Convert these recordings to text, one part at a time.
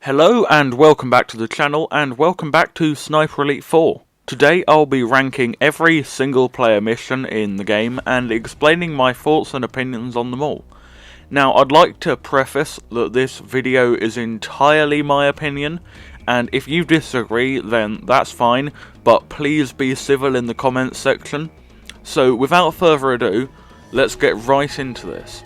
Hello and welcome back to the channel, and welcome back to Sniper Elite 4. Today I'll be ranking every single player mission in the game and explaining my thoughts and opinions on them all. Now I'd like to preface that this video is entirely my opinion, and if you disagree then that's fine, but please be civil in the comments section. So without further ado, let's get right into this.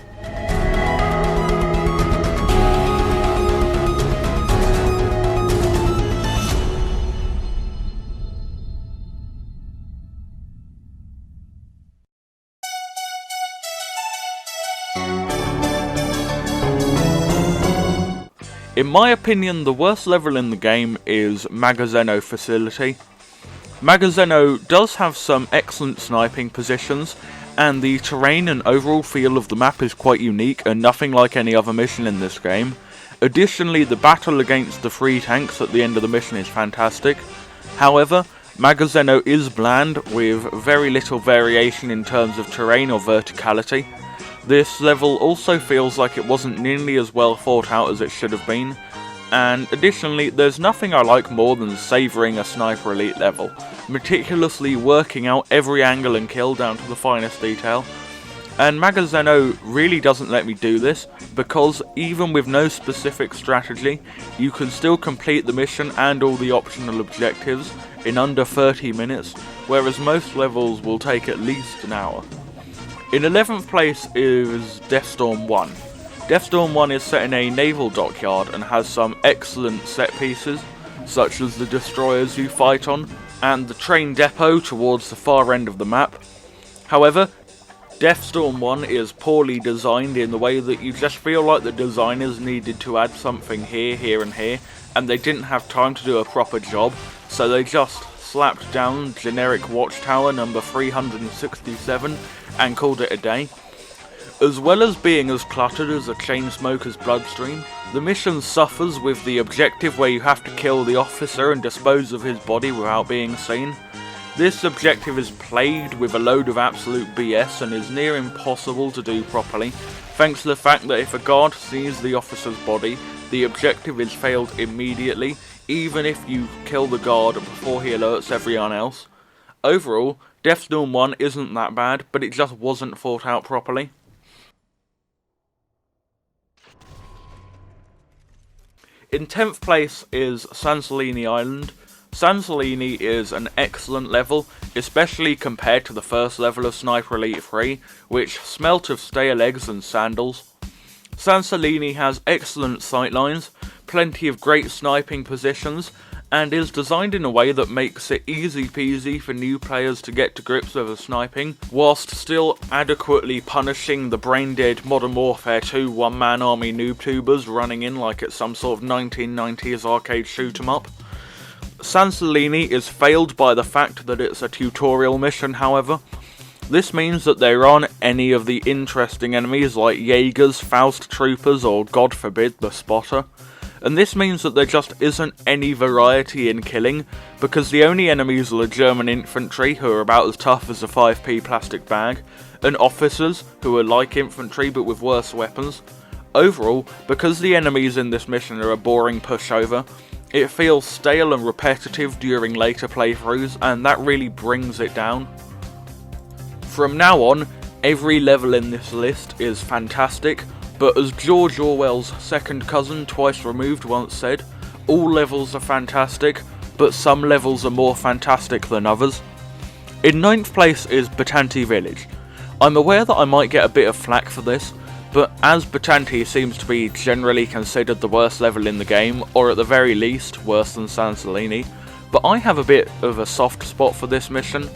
In my opinion, the worst level in the game is Magazino facility. Magazino does have some excellent sniping positions, and the terrain and overall feel of the map is quite unique and nothing like any other mission in this game. Additionally, the battle against the 3 tanks at the end of the mission is fantastic. However, Magazino is bland with very little variation in terms of terrain or verticality. This level also feels like it wasn't nearly as well thought out as it should have been, and additionally there's nothing I like more than savouring a Sniper Elite level, meticulously working out every angle and kill down to the finest detail, and Magazino really doesn't let me do this, because even with no specific strategy, you can still complete the mission and all the optional objectives in under 30 minutes, whereas most levels will take at least an hour. In 11th place is Deathstone 1. Deathstone 1 is set in a naval dockyard and has some excellent set pieces, such as the destroyers you fight on, and the train depot towards the far end of the map. However, Deathstone 1 is poorly designed in the way that you just feel like the designers needed to add something here, here and here, and they didn't have time to do a proper job, so they just slapped down generic watchtower number 367 and called it a day. As well as being as cluttered as a chain smoker's bloodstream, the mission suffers with the objective where you have to kill the officer and dispose of his body without being seen. This objective is plagued with a load of absolute BS and is near impossible to do properly, thanks to the fact that if a guard sees the officer's body, the objective is failed immediately, even if you kill the guard before he alerts everyone else. Overall, Deathstone 1 isn't that bad, but it just wasn't thought out properly. In 10th place is Sansolini Island. Sansolini is an excellent level, especially compared to the first level of Sniper Elite 3, which smelt of stale eggs and sandals. Sansolini has excellent sightlines, plenty of great sniping positions, and is designed in a way that makes it easy peasy for new players to get to grips with the sniping, whilst still adequately punishing the brain-dead Modern Warfare 2 one-man army noob-tubers running in like it's some sort of 1990s arcade shoot-em-up. Sansolini is failed by the fact that it's a tutorial mission, however. This means that there aren't any of the interesting enemies like Jaegers, Faust Troopers, or God forbid, the Spotter. And this means that there just isn't any variety in killing, because the only enemies are the German infantry, who are about as tough as a 5p plastic bag, and officers, who are like infantry but with worse weapons. Overall, because the enemies in this mission are a boring pushover, it feels stale and repetitive during later playthroughs, and that really brings it down. From now on, every level in this list is fantastic, but as George Orwell's second cousin twice removed once said, all levels are fantastic, but some levels are more fantastic than others. In 9th place is Batanti Village. I'm aware that I might get a bit of flack for this, but as Batanti seems to be generally considered the worst level in the game, or at the very least worse than Sansolini, but I have a bit of a soft spot for this mission.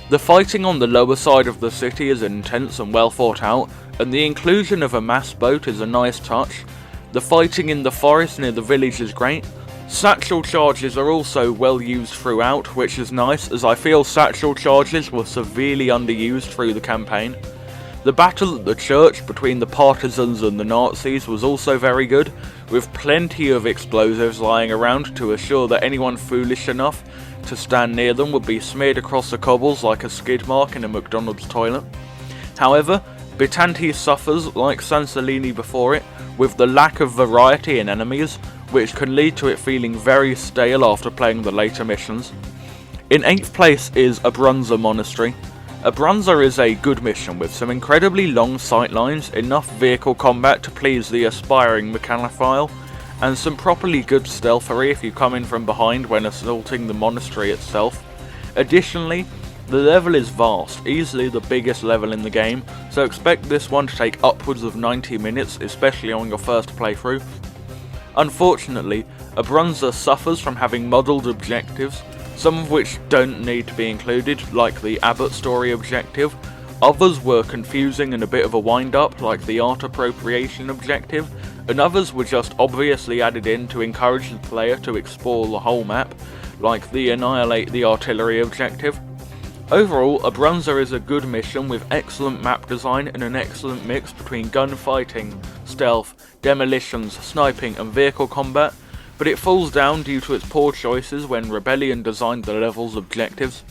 The fighting on the lower side of the city is intense and well thought out, and the inclusion of a mass boat is a nice touch. The fighting in the forest near the village is great. Satchel charges are also well used throughout, which is nice, as I feel satchel charges were severely underused through the campaign. The battle at the church between the partisans and the Nazis was also very good, with plenty of explosives lying around to assure that anyone foolish enough to stand near them would be smeared across the cobbles like a skid mark in a McDonald's toilet. However, Batanti suffers, like Sansolini before it, with the lack of variety in enemies, which can lead to it feeling very stale after playing the later missions. In 8th place is Abrunza Monastery. Abrunza is a good mission with some incredibly long sightlines, enough vehicle combat to please the aspiring mechanophile, and some properly good stealthery if you come in from behind when assaulting the monastery itself. Additionally, the level is vast, easily the biggest level in the game, so expect this one to take upwards of 90 minutes, especially on your first playthrough. Unfortunately, Abrunza suffers from having muddled objectives, some of which don't need to be included, like the Abbot story objective. Others were confusing and a bit of a wind-up, like the art appropriation objective, and others were just obviously added in to encourage the player to explore the whole map, like the annihilate the artillery objective. Overall, Abrunza is a good mission with excellent map design and an excellent mix between gunfighting, stealth, demolitions, sniping and vehicle combat, but it falls down due to its poor choices when Rebellion designed the level's objectives.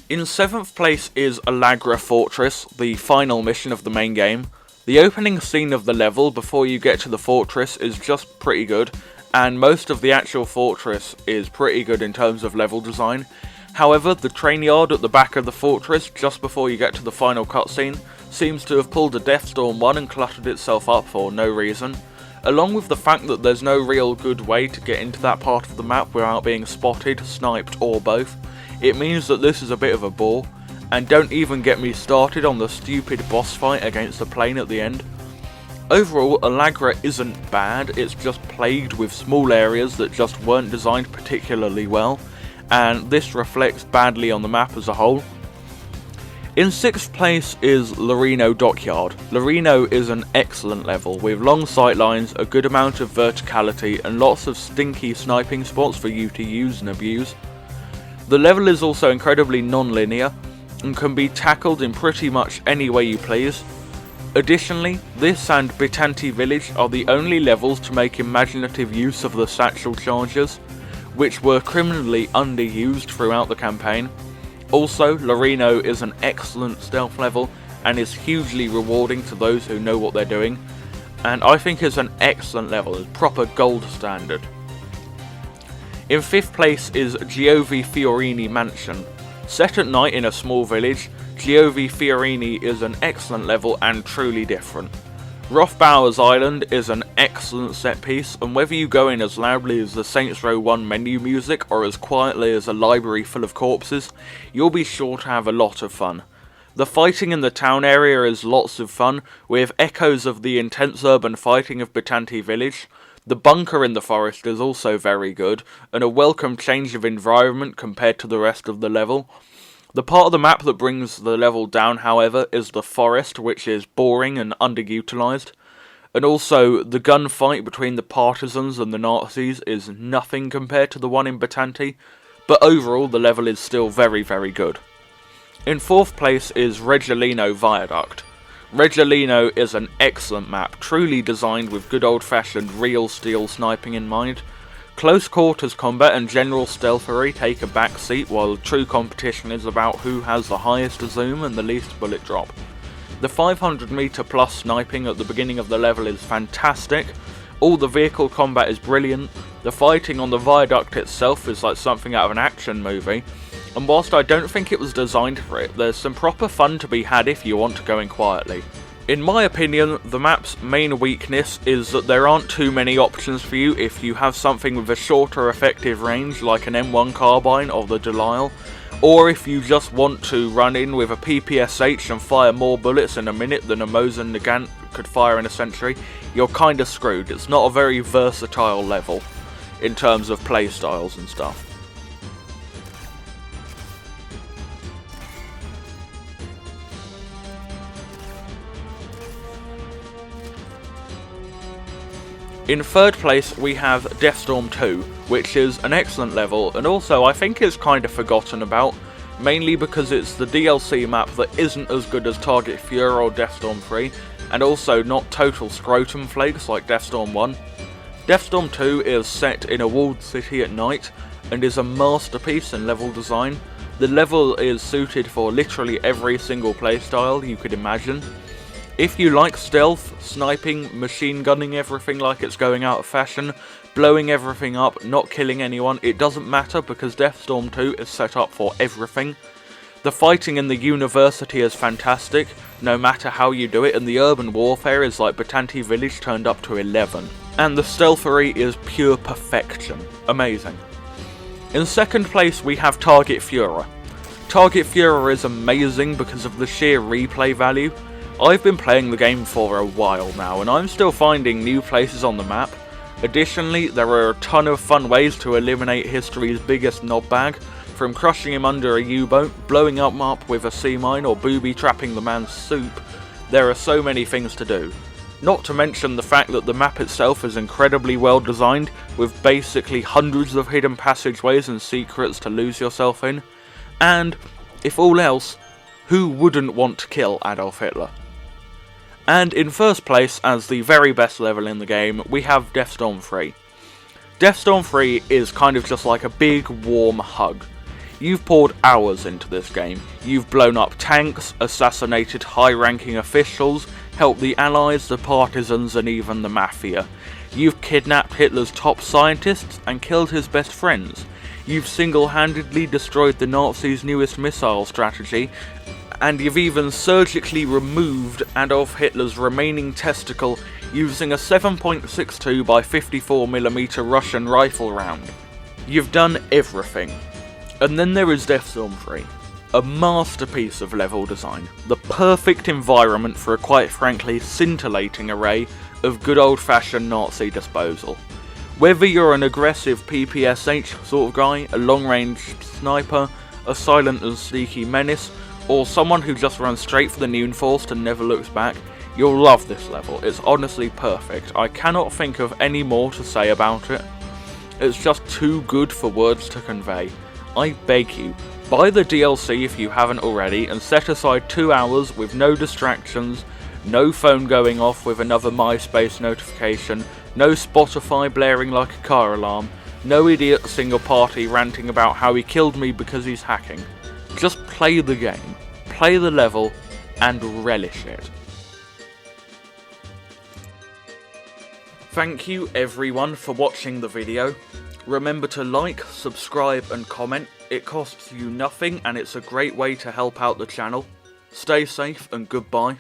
In 7th place is Allagra Fortress, the final mission of the main game. The opening scene of the level before you get to the fortress is just pretty good, and most of the actual fortress is pretty good in terms of level design. However, the train yard at the back of the fortress, just before you get to the final cutscene, seems to have pulled a Deathstone 1 and cluttered itself up for no reason. Along with the fact that there's no real good way to get into that part of the map without being spotted, sniped, or both, it means that this is a bit of a bore, and don't even get me started on the stupid boss fight against the plane at the end. Overall, Allagra isn't bad, it's just plagued with small areas that just weren't designed particularly well, and this reflects badly on the map as a whole. In 6th place is Lorino Dockyard. Lorino is an excellent level, with long sightlines, a good amount of verticality, and lots of stinky sniping spots for you to use and abuse. The level is also incredibly non-linear, and can be tackled in pretty much any way you please. Additionally, this and Batanti Village are the only levels to make imaginative use of the satchel charges, which were criminally underused throughout the campaign. Also, Lorino is an excellent stealth level and is hugely rewarding to those who know what they're doing, and I think it's an excellent level, a proper gold standard. In 5th place is Giovi Fiorini Mansion. Set at night in a small village, Giovi Fiorini is an excellent level and truly different. Rothbauer's Island is an excellent set piece, and whether you go in as loudly as the Saints Row 1 menu music or as quietly as a library full of corpses, you'll be sure to have a lot of fun. The fighting in the town area is lots of fun, with echoes of the intense urban fighting of Batanti Village. The bunker in the forest is also very good, and a welcome change of environment compared to the rest of the level. The part of the map that brings the level down, however, is the forest, which is boring and underutilised. And also, the gunfight between the partisans and the Nazis is nothing compared to the one in Batanti, but overall the level is still very, very good. In 4th place is Regelino Viaduct. Regelino is an excellent map, truly designed with good old-fashioned real steel sniping in mind. Close quarters combat and general stealthery take a back seat, while true competition is about who has the highest zoom and the least bullet drop. The 500 meter plus sniping at the beginning of the level is fantastic, all the vehicle combat is brilliant, the fighting on the viaduct itself is like something out of an action movie, and whilst I don't think it was designed for it, there's some proper fun to be had if you want to go in quietly. In my opinion, the map's main weakness is that there aren't too many options for you if you have something with a shorter effective range like an M1 carbine or the Delisle, or if you just want to run in with a PPSH and fire more bullets in a minute than a Mosin Nagant could fire in a century, you're kinda screwed. It's not a very versatile level in terms of playstyles and stuff. In 3rd place we have Deathstone 2, which is an excellent level, and also I think it's kind of forgotten about, mainly because it's the DLC map that isn't as good as Target Fuhrer or Deathstorm 3, and also not total scrotum flakes like Deathstorm 1. Deathstorm 2 is set in a walled city at night, and is a masterpiece in level design. The level is suited for literally every single playstyle you could imagine. If you like stealth, sniping, machine gunning everything like it's going out of fashion, blowing everything up, not killing anyone, it doesn't matter because Deathstone 2 is set up for everything. The fighting in the university is fantastic, no matter how you do it, and the urban warfare is like Batanti Village turned up to 11. And the stealthery is pure perfection. Amazing. In second place we have Target Führer. Target Führer is amazing because of the sheer replay value. I've been playing the game for a while now, and I'm still finding new places on the map. Additionally, there are a ton of fun ways to eliminate history's biggest knobbag, from crushing him under a U-boat, blowing him up with a sea mine, or booby-trapping the man's soup. There are so many things to do. Not to mention the fact that the map itself is incredibly well designed, with basically hundreds of hidden passageways and secrets to lose yourself in. And, if all else, who wouldn't want to kill Adolf Hitler? And in first place, as the very best level in the game, we have Deathstone 3. Deathstone 3 is kind of just like a big, warm hug. You've poured hours into this game. You've blown up tanks, assassinated high-ranking officials, helped the Allies, the partisans, and even the Mafia. You've kidnapped Hitler's top scientists and killed his best friends. You've single-handedly destroyed the Nazis' newest missile strategy, and you've even surgically removed Adolf Hitler's remaining testicle using a 7.62 by 54mm Russian rifle round. You've done everything. And then there is Deathstone 3, a masterpiece of level design, the perfect environment for a quite frankly scintillating array of good old-fashioned Nazi disposal. Whether you're an aggressive PPSH sort of guy, a long-range sniper, a silent and sneaky menace, or someone who just runs straight for the Neunforst and never looks back, you'll love this level. It's honestly perfect. I cannot think of any more to say about it. It's just too good for words to convey. I beg you, buy the DLC if you haven't already and set aside 2 hours with no distractions, no phone going off with another MySpace notification, no Spotify blaring like a car alarm, no idiot single party ranting about how he killed me because he's hacking. Just play the game, play the level, and relish it. Thank you everyone for watching the video. Remember to like, subscribe and comment. It costs you nothing and it's a great way to help out the channel. Stay safe and goodbye.